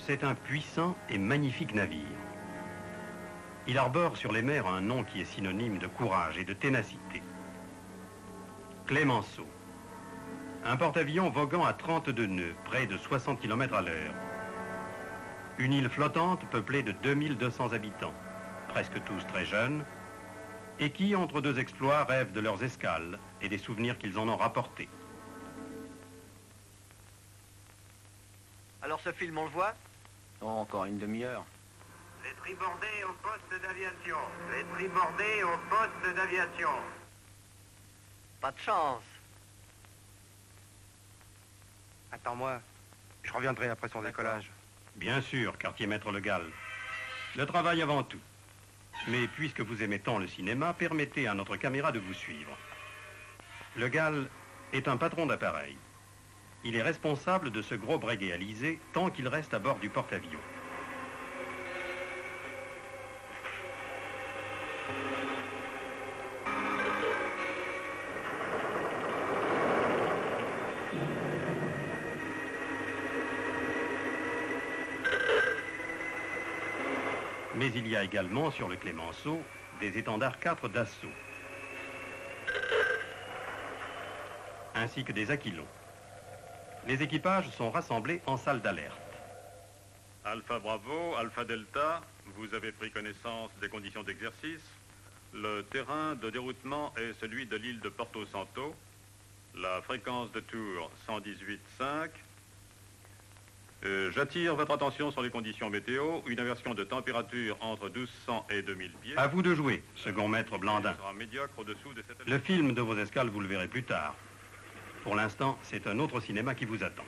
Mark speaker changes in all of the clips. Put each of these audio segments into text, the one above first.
Speaker 1: c'est un puissant et magnifique navire. Il arbore sur les mers un nom qui est synonyme de courage et de ténacité. Clemenceau. Un porte-avions voguant à 32 nœuds, près de 60 km à l'heure. Une île flottante peuplée de 2200 habitants, presque tous très jeunes, et qui, entre deux exploits, rêvent de leurs escales et des souvenirs qu'ils en ont rapportés.
Speaker 2: Alors ce film, on le voit?
Speaker 3: Oh, encore une demi-heure.
Speaker 4: Les tribordés au poste d'aviation. Les tribordés au poste d'aviation.
Speaker 2: Pas de chance.
Speaker 5: Attends-moi, je reviendrai après son décollage.
Speaker 1: Bien sûr, quartier-maître Le Gall. Le travail avant tout. Mais puisque vous aimez tant le cinéma, permettez à notre caméra de vous suivre. Le Gall est un patron d'appareil. Il est responsable de ce gros breguet alizé tant qu'il reste à bord du porte-avions. Mais il y a également sur le Clemenceau des étendards 4 d'assaut, ainsi que des aquilons. Les équipages sont rassemblés en salle d'alerte.
Speaker 6: Alpha Bravo, Alpha Delta, vous avez pris connaissance des conditions d'exercice. Le terrain de déroutement est celui de l'île de Porto Santo. La fréquence de tour 118,5. J'attire votre attention sur les conditions météo. Une inversion de température entre 1200 et 2000 pieds.
Speaker 1: À vous de jouer, second maître Blandin.
Speaker 6: Sera médiocre au-dessous de cette...
Speaker 1: Le film de vos escales, vous le verrez plus tard. Pour l'instant, c'est un autre cinéma qui vous attend.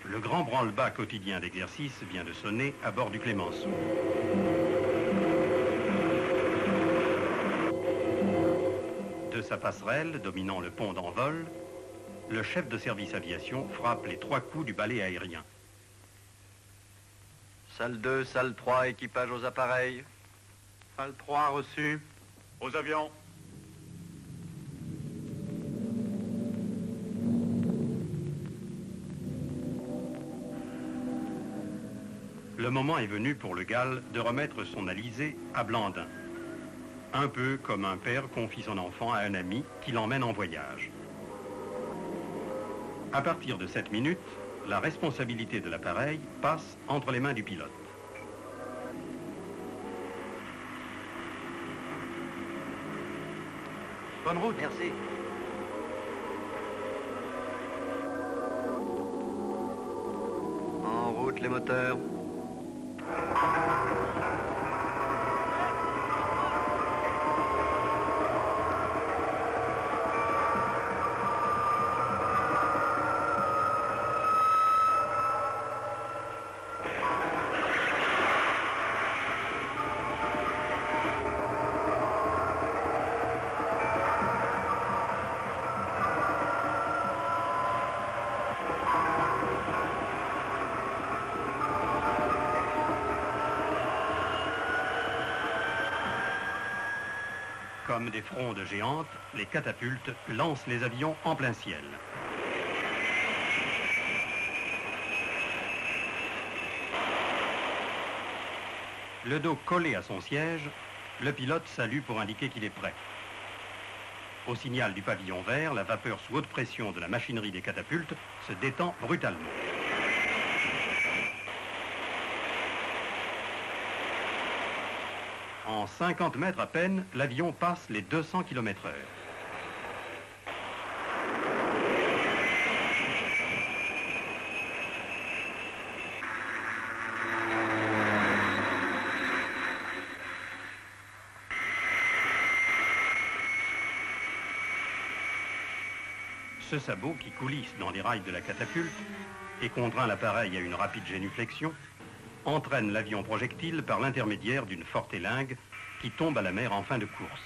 Speaker 1: Le grand branle-bas quotidien d'exercice vient de sonner à bord du Clemenceau. De sa passerelle, dominant le pont d'envol, le chef de service aviation frappe les 3 coups du balai aérien.
Speaker 2: Salle 2, salle 3, équipage aux appareils.
Speaker 5: Salle 3 reçu.
Speaker 6: Aux avions.
Speaker 1: Le moment est venu pour le Gall de remettre son alizé à Blandin. Un peu comme un père confie son enfant à un ami qui l'emmène en voyage. À partir de cette minute, la responsabilité de l'appareil passe entre les mains du pilote.
Speaker 5: Bonne route.
Speaker 2: Merci. En route les moteurs.
Speaker 1: Comme des frondes géantes, les catapultes lancent les avions en plein ciel. Le dos collé à son siège, le pilote salue pour indiquer qu'il est prêt. Au signal du pavillon vert, la vapeur sous haute pression de la machinerie des catapultes se détend brutalement. En 50 mètres à peine, l'avion passe les 200 km/h. Ce sabot qui coulisse dans les rails de la catapulte et contraint l'appareil à une rapide génuflexion entraîne l'avion projectile par l'intermédiaire d'une forte élingue qui tombe à la mer en fin de course.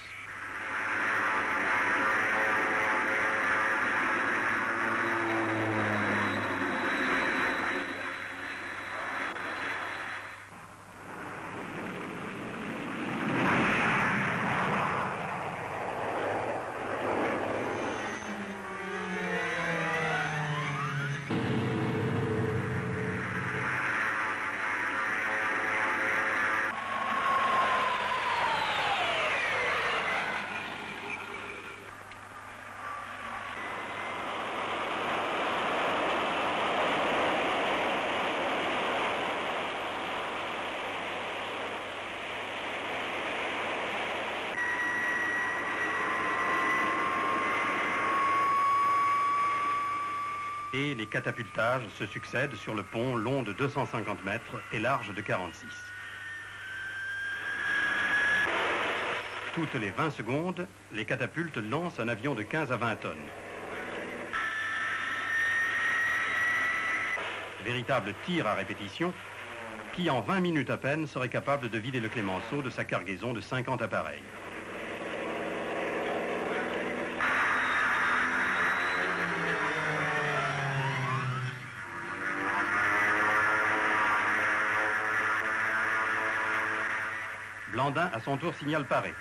Speaker 1: et les catapultages se succèdent sur le pont long de 250 mètres et large de 46. Toutes les 20 secondes, les catapultes lancent un avion de 15 à 20 tonnes. Véritable tir à répétition qui, en 20 minutes à peine, serait capable de vider le Clemenceau de sa cargaison de 50 appareils. Blandin, à son tour, signale paré.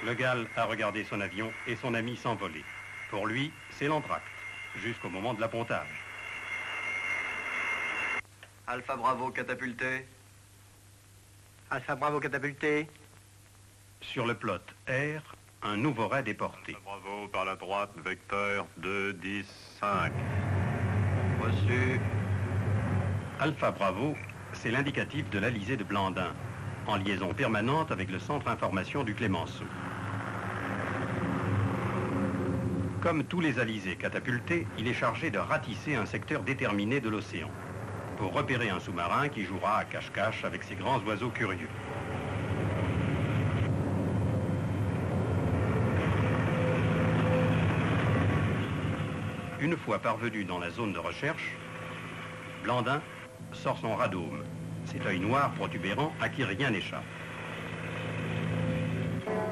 Speaker 1: Le Gall a regardé son avion et son ami s'envoler. Pour lui, c'est l'entracte, jusqu'au moment de l'appontage.
Speaker 2: Alpha Bravo catapulté.
Speaker 5: Alpha Bravo catapulté.
Speaker 1: Sur le plot R, un nouveau raid est porté.
Speaker 6: Bravo par la droite, vecteur 2, 10, 5.
Speaker 2: Reçu.
Speaker 1: Alpha Bravo, c'est l'indicatif de l'Alizé de Blandin, en liaison permanente avec le centre information du Clemenceau. Comme tous les alizés catapultés, il est chargé de ratisser un secteur déterminé de l'océan, pour repérer un sous-marin qui jouera à cache-cache avec ses grands oiseaux curieux. Une fois parvenu dans la zone de recherche, Blandin sort son radome, cet œil noir protubérant à qui rien n'échappe.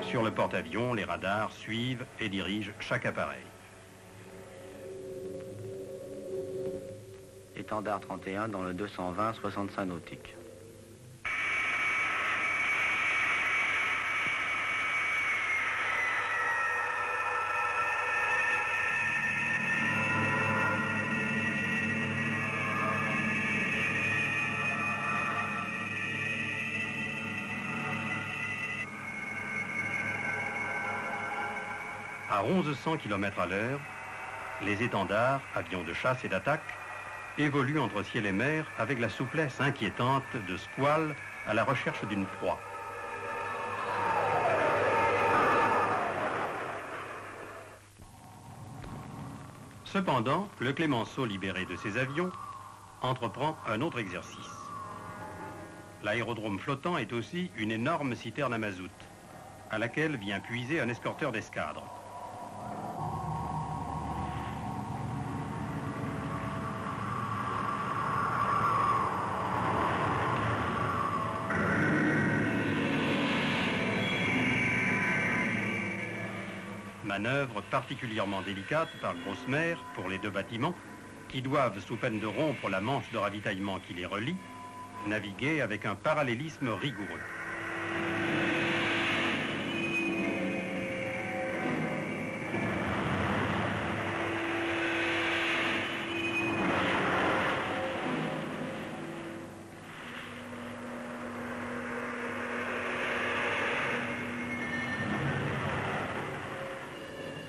Speaker 1: Sur le porte-avions, les radars suivent et dirigent chaque appareil.
Speaker 3: Étendard 31 dans le 220 65 nautiques.
Speaker 1: À 1100 km à l'heure, les étendards, avions de chasse et d'attaque, évoluent entre ciel et mer avec la souplesse inquiétante de squales à la recherche d'une proie. Cependant, le Clemenceau, libéré de ses avions, entreprend un autre exercice. L'aérodrome flottant est aussi une énorme citerne à mazout, à laquelle vient puiser un escorteur d'escadre. Manœuvre particulièrement délicate par grosse mer pour les deux bâtiments qui doivent, sous peine de rompre la manche de ravitaillement qui les relie, naviguer avec un parallélisme rigoureux.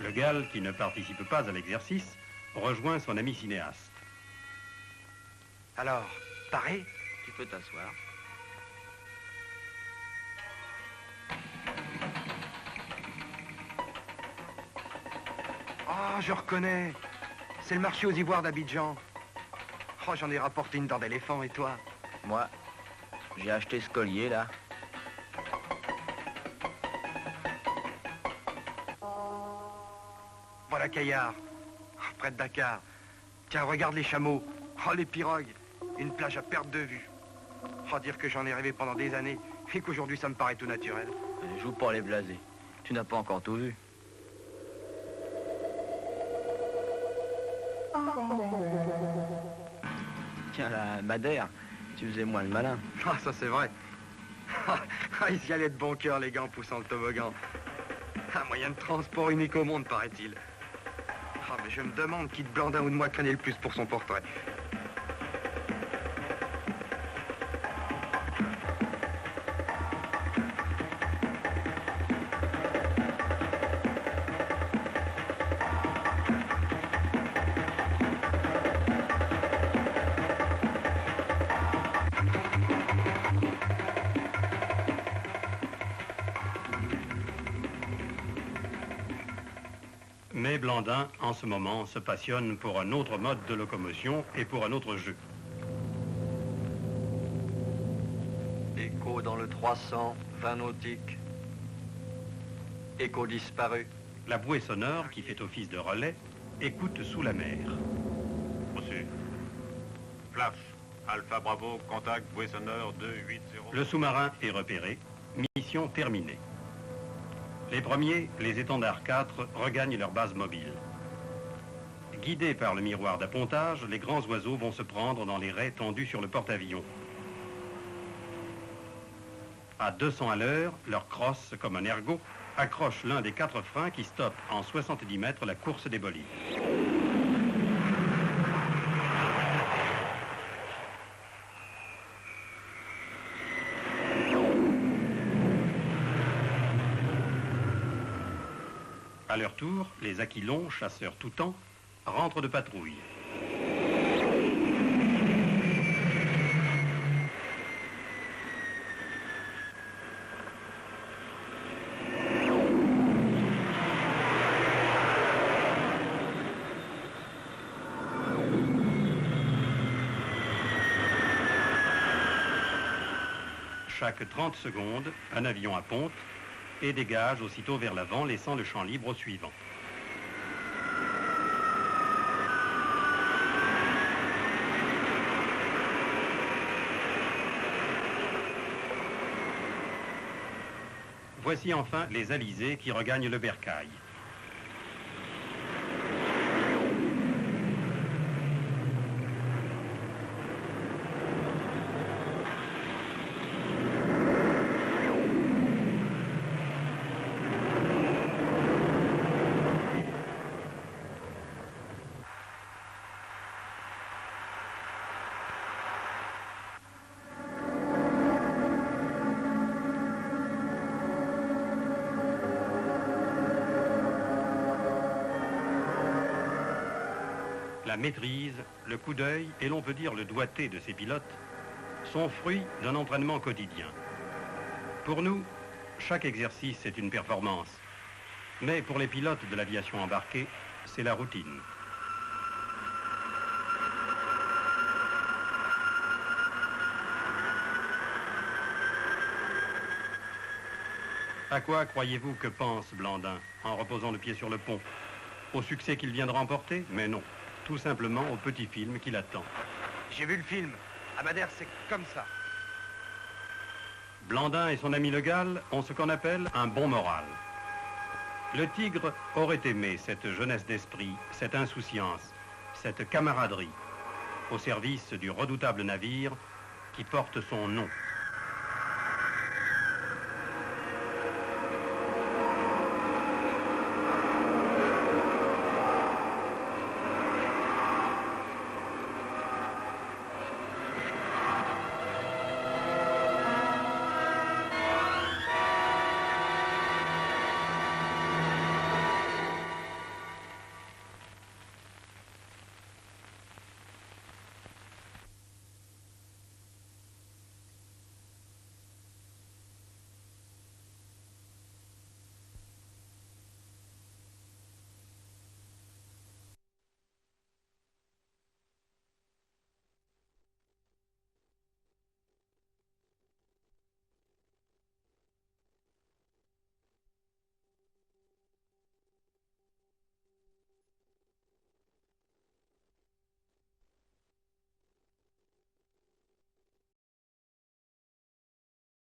Speaker 1: Le Gall, qui ne participe pas à l'exercice, rejoint son ami cinéaste.
Speaker 5: Alors, paré?
Speaker 3: Tu peux t'asseoir.
Speaker 5: Oh, je reconnais. C'est le marché aux ivoires d'Abidjan. Oh, j'en ai rapporté une dent d'éléphant, et toi?
Speaker 3: Moi, j'ai acheté ce collier là.
Speaker 5: Voilà Caillard, près de Dakar. Tiens, regarde les chameaux. Oh, les pirogues. Une plage à perte de vue. Oh, dire que j'en ai rêvé pendant des années et qu'aujourd'hui ça me paraît tout naturel.
Speaker 3: Joue pour les blasés. Tu n'as pas encore tout vu. Tiens, la Madère, tu faisais moins le malin.
Speaker 5: Ah, ça c'est vrai. Ah, ils y allaient de bon cœur, les gars, en poussant le toboggan. Un moyen de transport unique au monde, paraît-il. Ah, mais je me demande qui de Blandin ou de moi craignait le plus pour son portrait.
Speaker 1: Mais Blandin, en ce moment, se passionne pour un autre mode de locomotion et pour un autre jeu.
Speaker 2: Écho dans le 300, 20 nautiques. Écho disparu.
Speaker 1: La bouée sonore, qui fait office de relais, écoute sous la mer.
Speaker 6: Reçu. Flash. Alpha Bravo, contact, bouée sonore 280.
Speaker 1: Le sous-marin est repéré. Mission terminée. Les premiers, les étendards 4, regagnent leur base mobile. Guidés par le miroir d'appontage, les grands oiseaux vont se prendre dans les raies tendus sur le porte-avions. À 200 à l'heure, leur crosse, comme un ergot, accroche l'un des 4 freins qui stoppe en 70 mètres la course des bolides. À leur tour, les aquilons, chasseurs tout temps, rentrent de patrouille. Chaque 30 secondes, un avion apponte et dégage aussitôt vers l'avant, laissant le champ libre au suivant. Voici enfin les alizés qui regagnent le bercail. La maîtrise, le coup d'œil et l'on peut dire le doigté de ces pilotes sont fruits d'un entraînement quotidien. Pour nous, chaque exercice est une performance. Mais pour les pilotes de l'aviation embarquée, c'est la routine. À quoi croyez-vous que pense Blandin en reposant le pied sur le pont? Au succès qu'il vient de remporter? Mais non. Tout simplement au petit film qui l'attend.
Speaker 5: J'ai vu le film. À Madère, c'est comme ça.
Speaker 1: Blandin et son ami Le Gall ont ce qu'on appelle un bon moral. Le Tigre aurait aimé cette jeunesse d'esprit, cette insouciance, cette camaraderie, au service du redoutable navire qui porte son nom.